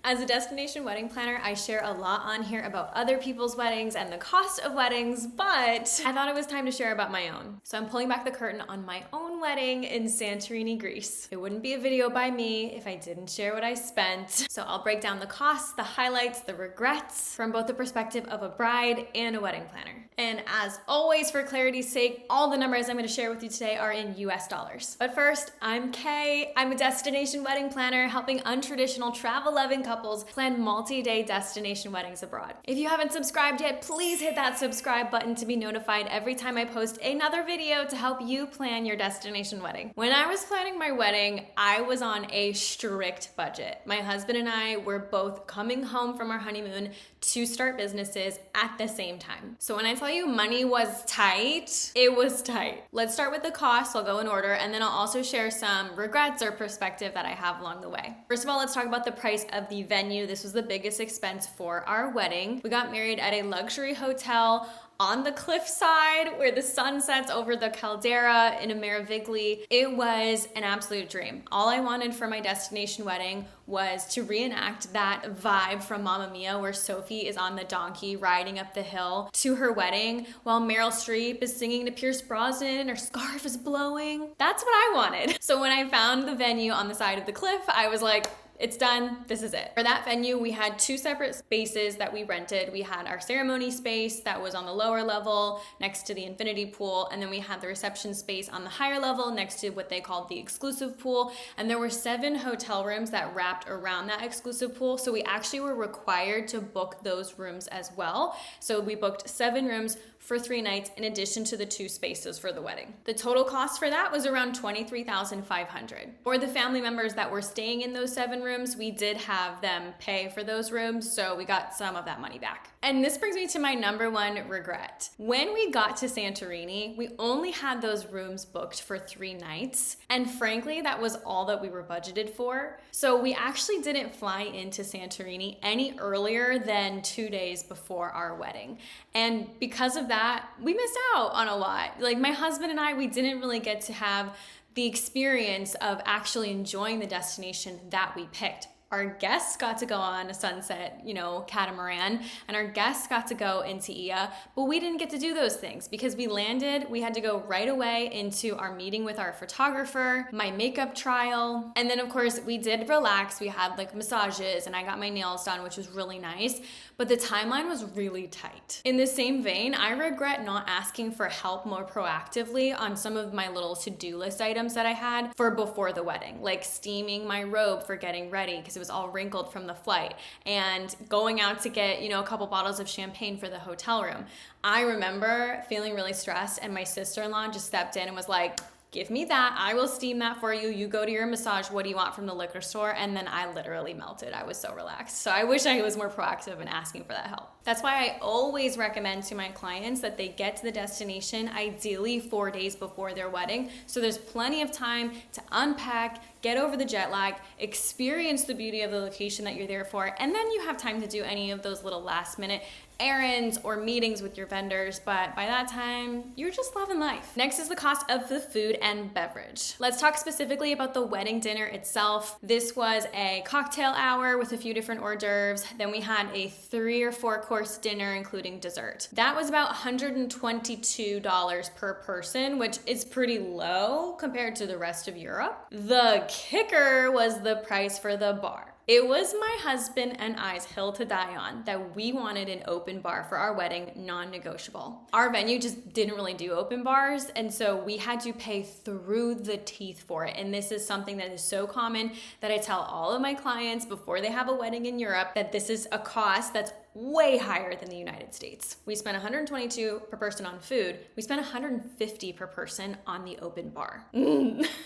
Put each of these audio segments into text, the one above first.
As a destination wedding planner, I share a lot on here about other people's weddings and the cost of weddings, but I thought it was time to share about my own. So I'm pulling back the curtain on my own wedding in Santorini, Greece. It wouldn't be a video by me if I didn't share what I spent. So I'll break down the costs, the highlights, the regrets from both the perspective of a bride and a wedding planner. And as always, for clarity's sake, all the numbers I'm going to share with you today are in US dollars. But first, I'm Kay. I'm a destination wedding planner helping untraditional travel-loving couples plan multi-day destination weddings abroad. If you haven't subscribed yet, please hit that subscribe button to be notified every time I post another video to help you plan your destination wedding. When I was planning my wedding, I was on a strict budget. My husband and I were both coming home from our honeymoon to start businesses at the same time. So when I tell you money was tight, it was tight. Let's start with the costs. I'll go in order, and then I'll also share some regrets or perspective that I have along the way. First of all, let's talk about the price of the venue. This was the biggest expense for our wedding. We got married at a luxury hotel on the cliffside where the sun sets over the caldera in a Meravigli. It was an absolute dream. All I wanted for my destination wedding was to reenact that vibe from Mamma Mia, where Sophie is on the donkey riding up the hill to her wedding while Meryl Streep is singing to Pierce Brosnan and her scarf is blowing. That's what I wanted. So when I found the venue on the side of the cliff, I was like, it's done. This is it. For that venue, we had two separate spaces that we rented. We had our ceremony space that was on the lower level next to the infinity pool, and then we had the reception space on the higher level next to what they called the exclusive pool. And there were 7 hotel rooms that wrapped around that exclusive pool, so we actually were required to book those rooms as well. So we booked 7 rooms for 3 nights in addition to the 2 spaces for the wedding. The total cost for that was around $23,500. For the family members that were staying in those 7 rooms, we did have them pay for those rooms, so we got some of that money back. And this brings me to my number one regret. When we got to Santorini, we only had those rooms booked for 3 nights, and frankly, that was all that we were budgeted for. So we actually didn't fly into Santorini any earlier than 2 days before our wedding. And because of that, we missed out on a lot. Like my husband and I, we didn't really get to have the experience of actually enjoying the destination that we picked. Our guests got to go on a sunset, catamaran, and our guests got to go into Ia, but we didn't get to do those things because we landed, we had to go right away into our meeting with our photographer, my makeup trial, and then of course we did relax. We had like massages and I got my nails done, which was really nice, but the timeline was really tight. In the same vein, I regret not asking for help more proactively on some of my little to-do list items that I had for before the wedding, like steaming my robe for getting ready because it was all wrinkled from the flight, and going out to get, a couple bottles of champagne for the hotel room. I remember feeling really stressed, and my sister-in-law just stepped in and was like, give me that. I will steam that for you. You go to your massage. What do you want from the liquor store? And then I literally melted. I was so relaxed. So I wish I was more proactive in asking for that help. That's why I always recommend to my clients that they get to the destination ideally 4 days before their wedding. So there's plenty of time to unpack, get over the jet lag, experience the beauty of the location that you're there for, and then you have time to do any of those little last minute errands or meetings with your vendors, but by that time, you're just loving life. Next is the cost of the food and beverage. Let's talk specifically about the wedding dinner itself. This was a cocktail hour with a few different hors d'oeuvres. Then we had a 3 or 4 course dinner, including dessert. That was about $122 per person, which is pretty low compared to the rest of Europe. The kicker was the price for the bar. It was my husband and I's hill to die on that we wanted an open bar for our wedding, non-negotiable. Our venue just didn't really do open bars, and so we had to pay through the teeth for it. And this is something that is so common that I tell all of my clients before they have a wedding in Europe that this is a cost that's way higher than the United States. We spent $122 per person on food. We spent $150 per person on the open bar.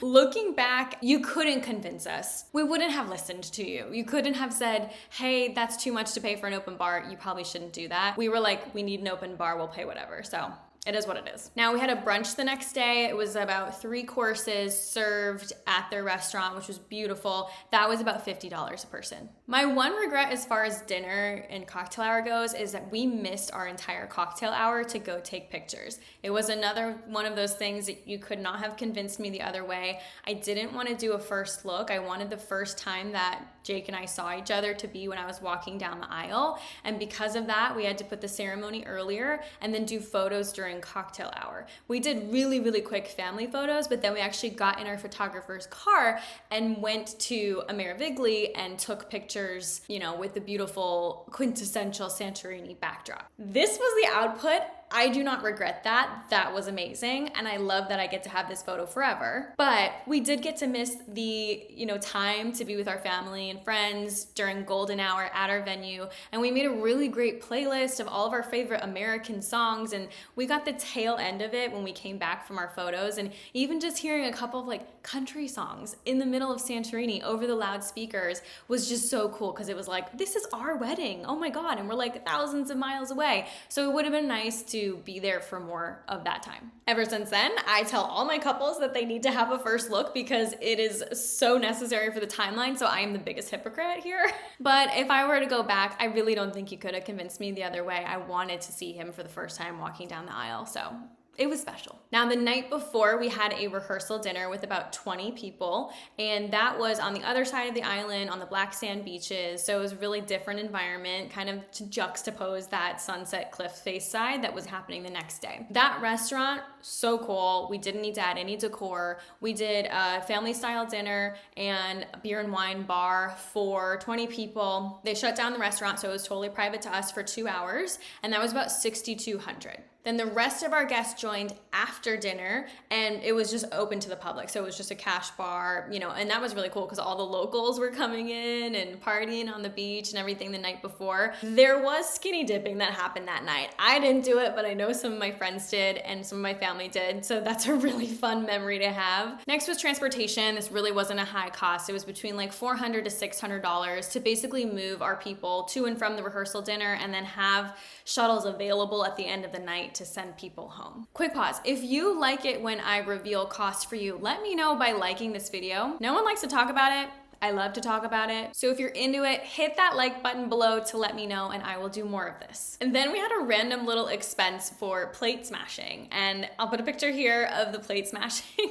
Looking back, you couldn't convince us. We wouldn't have listened to you. You couldn't have said, hey, that's too much to pay for an open bar. You probably shouldn't do that. We were like, we need an open bar. We'll pay whatever. So it is what it is. Now, we had a brunch the next day. It was about 3 courses served at their restaurant, which was beautiful. That was about $50 a person. My one regret as far as dinner and cocktail hour goes is that we missed our entire cocktail hour to go take pictures. It was another one of those things that you could not have convinced me the other way. I didn't want to do a first look. I wanted the first time that Jake and I saw each other to be when I was walking down the aisle. And because of that, we had to put the ceremony earlier and then do photos during cocktail hour. We did really, really quick family photos, but then we actually got in our photographer's car and went to Amerivigli and took pictures, you know, with the beautiful quintessential Santorini backdrop. This was the output. I do not regret that. That was amazing. And I love that I get to have this photo forever. But we did get to miss the, time to be with our family and friends during golden hour at our venue. And we made a really great playlist of all of our favorite American songs. And we got the tail end of it when we came back from our photos. And even just hearing a couple of country songs in the middle of Santorini over the loudspeakers was just so cool, because it was like, this is our wedding. Oh my God. And we're thousands of miles away. So it would have been nice to be there for more of that time. Ever since then, I tell all my couples that they need to have a first look because it is so necessary for the timeline. So I am the biggest hypocrite here. But if I were to go back, I really don't think you could have convinced me the other way. I wanted to see him for the first time walking down the aisle. So it was special. Now, the night before, we had a rehearsal dinner with about 20 people, and that was on the other side of the island on the black sand beaches. So it was a really different environment, kind of to juxtapose that sunset cliff face side that was happening the next day. That restaurant, so cool. We didn't need to add any decor. We did a family style dinner and a beer and wine bar for 20 people. They shut down the restaurant, so it was totally private to us for 2 hours, and that was about $6,200. Then the rest of our guests joined after dinner, and it was just open to the public. So it was just a cash bar, and that was really cool because all the locals were coming in and partying on the beach and everything the night before. There was skinny dipping that happened that night. I didn't do it, but I know some of my friends did and some of my family did. So that's a really fun memory to have. Next was transportation. This really wasn't a high cost. It was between $400 to $600 to basically move our people to and from the rehearsal dinner and then have shuttles available at the end of the night to send people home. Quick pause. If you like it when I reveal costs for you, let me know by liking this video. No one likes to talk about it. I love to talk about it. So if you're into it, hit that like button below to let me know and I will do more of this. And then we had a random little expense for plate smashing. And I'll put a picture here of the plate smashing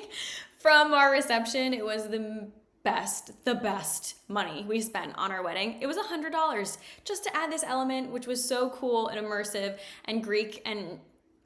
from our reception. It was the best money we spent on our wedding. It was $100 just to add this element, which was so cool and immersive and Greek and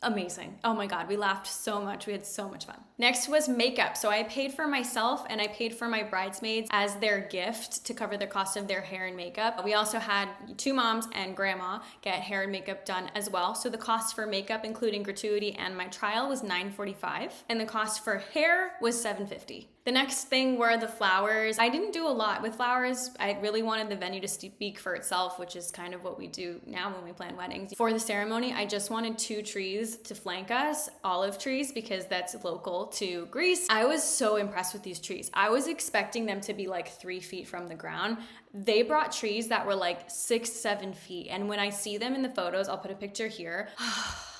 amazing. Oh my God, we laughed so much. We had so much fun. Next was makeup. So I paid for myself and I paid for my bridesmaids as their gift to cover the cost of their hair and makeup. We also had 2 moms and grandma get hair and makeup done as well. So the cost for makeup, including gratuity and my trial, was $945, and the cost for hair was $750. The next thing were the flowers. I didn't do a lot with flowers. I really wanted the venue to speak for itself, which is kind of what we do now when we plan weddings. For the ceremony, I just wanted 2 trees to flank us, olive trees, because that's local to Greece. I was so impressed with these trees. I was expecting them to be 3 feet from the ground. They brought trees that were 6-7 feet. And when I see them in the photos, I'll put a picture here.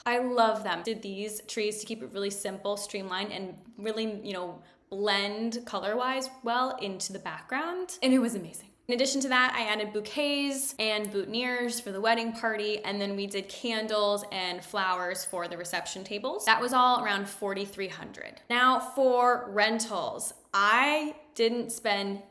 I love them. Did these trees to keep it really simple, streamlined, and really, blend color-wise well into the background, and it was amazing. In addition to that, I added bouquets and boutonnieres for the wedding party, and then we did candles and flowers for the reception tables. That was all around $4,300. Now for rentals, I didn't spend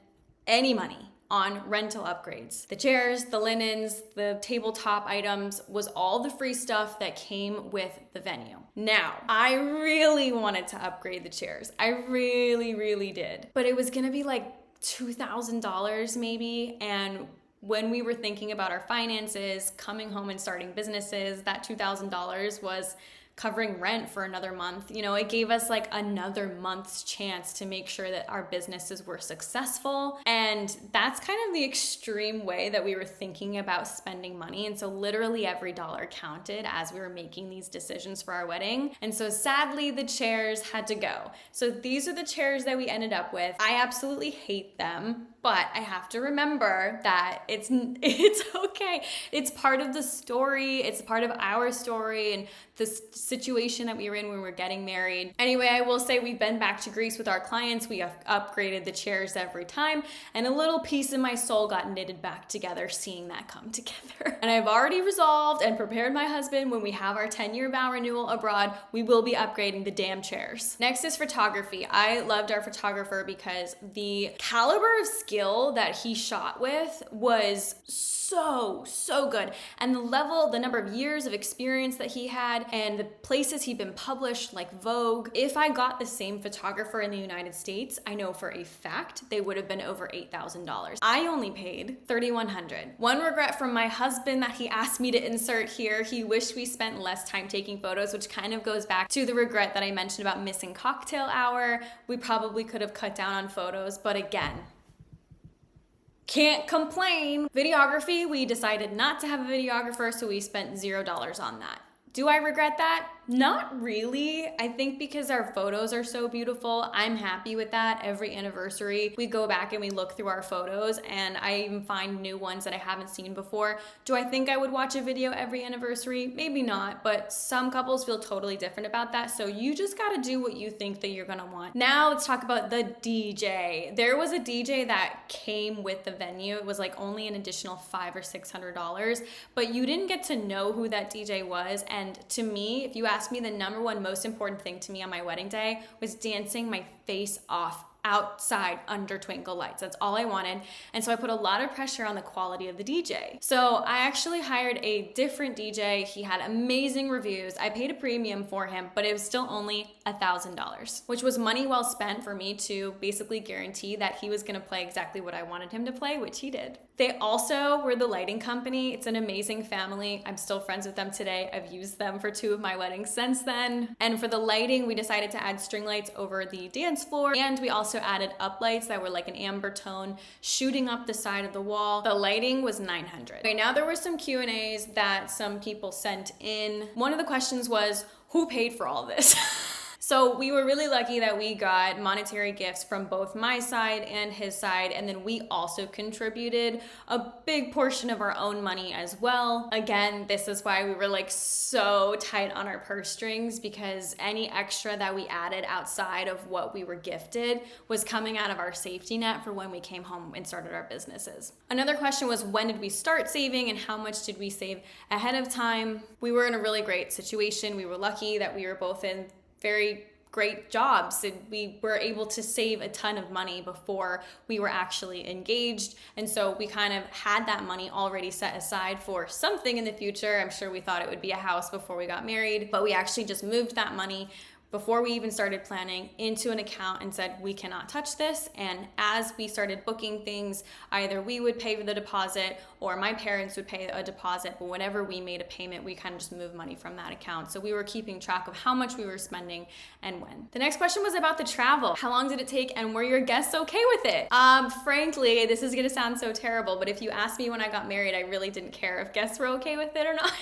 any money on rental upgrades. The chairs, the linens, the tabletop items was all the free stuff that came with the venue. Now, I really wanted to upgrade the chairs. I really, really did. But it was gonna be $2,000 maybe, and when we were thinking about our finances, coming home and starting businesses, that $2,000 was covering rent for another month. It gave us another month's chance to make sure that our businesses were successful. And that's kind of the extreme way that we were thinking about spending money. And so literally every dollar counted as we were making these decisions for our wedding. And so sadly, the chairs had to go. So these are the chairs that we ended up with. I absolutely hate them. But I have to remember that it's okay. It's part of the story. It's part of our story and the situation that we were in when we were getting married. Anyway, I will say we've been back to Greece with our clients. We have upgraded the chairs every time, and a little piece of my soul got knitted back together seeing that come together. And I've already resolved and prepared my husband when we have our 10-year vow renewal abroad, we will be upgrading the damn chairs. Next is photography. I loved our photographer because the caliber of skill that he shot with was so good. And the number of years of experience that he had and the places he'd been published like Vogue. If I got the same photographer in the United States, I know for a fact they would have been over $8,000. I only paid $3,100. One regret from my husband that he asked me to insert here, he wished we spent less time taking photos, which kind of goes back to the regret that I mentioned about missing cocktail hour. We probably could have cut down on photos, but again, can't complain. Videography, we decided not to have a videographer, so we spent $0 on that. Do I regret that? Not really. I think because our photos are so beautiful, I'm happy with that. Every anniversary, we go back and we look through our photos, and I even find new ones that I haven't seen before. Do I think I would watch a video every anniversary? Maybe not, but some couples feel totally different about that, so you just gotta do what you think that you're gonna want. Now let's talk about the DJ. There was a DJ that came with the venue. It was like only an additional $500 or $600, but you didn't get to know who that DJ was, and to me, if you ask me, the number one most important thing to me on my wedding day was dancing my face off outside under twinkle lights. That's all I wanted. And so I put a lot of pressure on the quality of the DJ. So I actually hired a different DJ. He had amazing reviews. I paid a premium for him, but it was still only $1,000, which was money well spent for me to basically guarantee that he was gonna play exactly what I wanted him to play, which he did. They also were the lighting company. It's an amazing family. I'm still friends with them today. I've used them for 2 of my weddings since then. And for the lighting, we decided to add string lights over the dance floor, and we also added uplights that were like an amber tone shooting up the side of the wall. The lighting was $900. Okay, now there were some Q&As that some people sent in. One of the questions was, who paid for all this? So we were really lucky that we got monetary gifts from both my side and his side, and then we also contributed a big portion of our own money as well. Again, this is why we were like so tight on our purse strings, because any extra that we added outside of what we were gifted was coming out of our safety net for when we came home and started our businesses. Another question was, when did we start saving and how much did we save ahead of time? We were in a really great situation. We were lucky that we were both in very great jobs, and we were able to save a ton of money before we were actually engaged. And so we kind of had that money already set aside for something in the future. I'm sure we thought it would be a house before we got married, but we actually just moved that money before we even started planning into an account and said, we cannot touch this. And as we started booking things, either we would pay for the deposit or my parents would pay a deposit, but whenever we made a payment, we kind of just moved money from that account. So we were keeping track of how much we were spending and when. The next question was about the travel. How long did it take and were your guests okay with it? Frankly, this is gonna sound so terrible, but if you asked me when I got married, I really didn't care if guests were okay with it or not.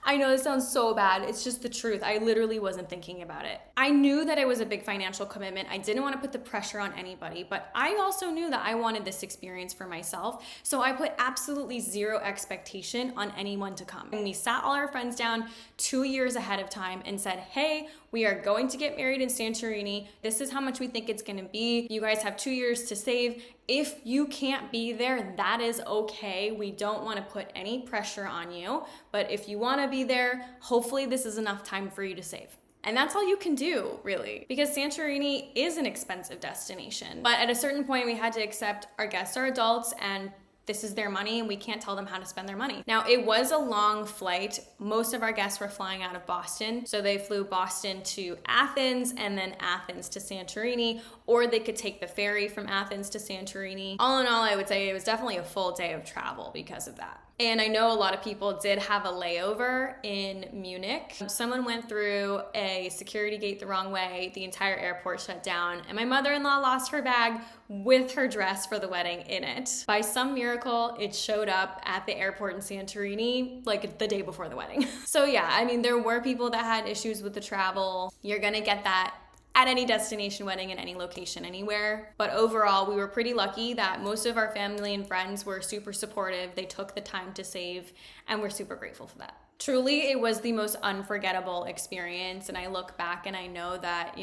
I know this sounds so bad. It's just the truth. I literally wasn't thinking about it. I knew that it was a big financial commitment. I didn't want to put the pressure on anybody, but I also knew that I wanted this experience for myself. So I put absolutely zero expectation on anyone to come. And we sat all our friends down 2 years ahead of time and said, hey, we are going to get married in Santorini. This is how much we think it's gonna be. You guys have 2 years to save. If you can't be there, that is okay. We don't wanna put any pressure on you, but if you wanna be there, hopefully this is enough time for you to save. And that's all you can do, really, because Santorini is an expensive destination. But at a certain point, we had to accept our guests are adults and this is their money and we can't tell them how to spend their money. Now, it was a long flight. Most of our guests were flying out of Boston. So they flew Boston to Athens and then Athens to Santorini, or they could take the ferry from Athens to Santorini. All in all, I would say it was definitely a full day of travel because of that. And I know a lot of people did have a layover in Munich. Someone went through a security gate the wrong way, the entire airport shut down, and my mother-in-law lost her bag with her dress for the wedding in it. By some miracle, it showed up at the airport in Santorini like the day before the wedding. So yeah, I mean, there were people that had issues with the travel. You're gonna get that at any destination wedding in any location anywhere. But overall, we were pretty lucky that most of our family and friends were super supportive. They took the time to save, and we're super grateful for that. Truly, it was the most unforgettable experience, and I look back and I know that,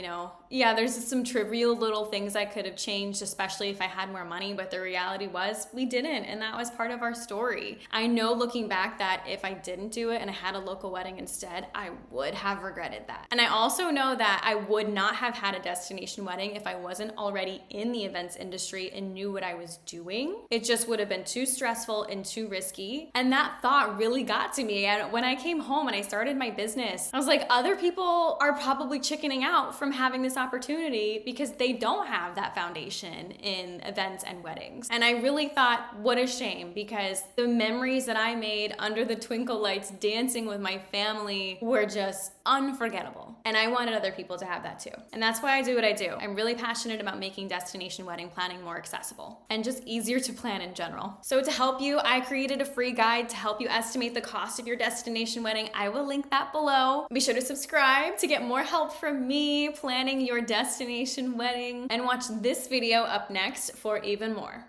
yeah, there's some trivial little things I could have changed, especially if I had more money, but the reality was we didn't, and that was part of our story. I know looking back that if I didn't do it and I had a local wedding instead, I would have regretted that. And I also know that I would not have had a destination wedding if I wasn't already in the events industry and knew what I was doing. It just would have been too stressful and too risky, and that thought really got to me. And when I came home and I started my business, I was like, other people are probably chickening out from having this opportunity because they don't have that foundation in events and weddings. And I really thought, what a shame, because the memories that I made under the twinkle lights dancing with my family were just unforgettable. And I wanted other people to have that too. And that's why I do what I do. I'm really passionate about making destination wedding planning more accessible and just easier to plan in general. So to help you, I created a free guide to help you estimate the cost of your destination wedding. I will link that below. Be sure to subscribe to get more help from me planning your destination wedding, and watch this video up next for even more.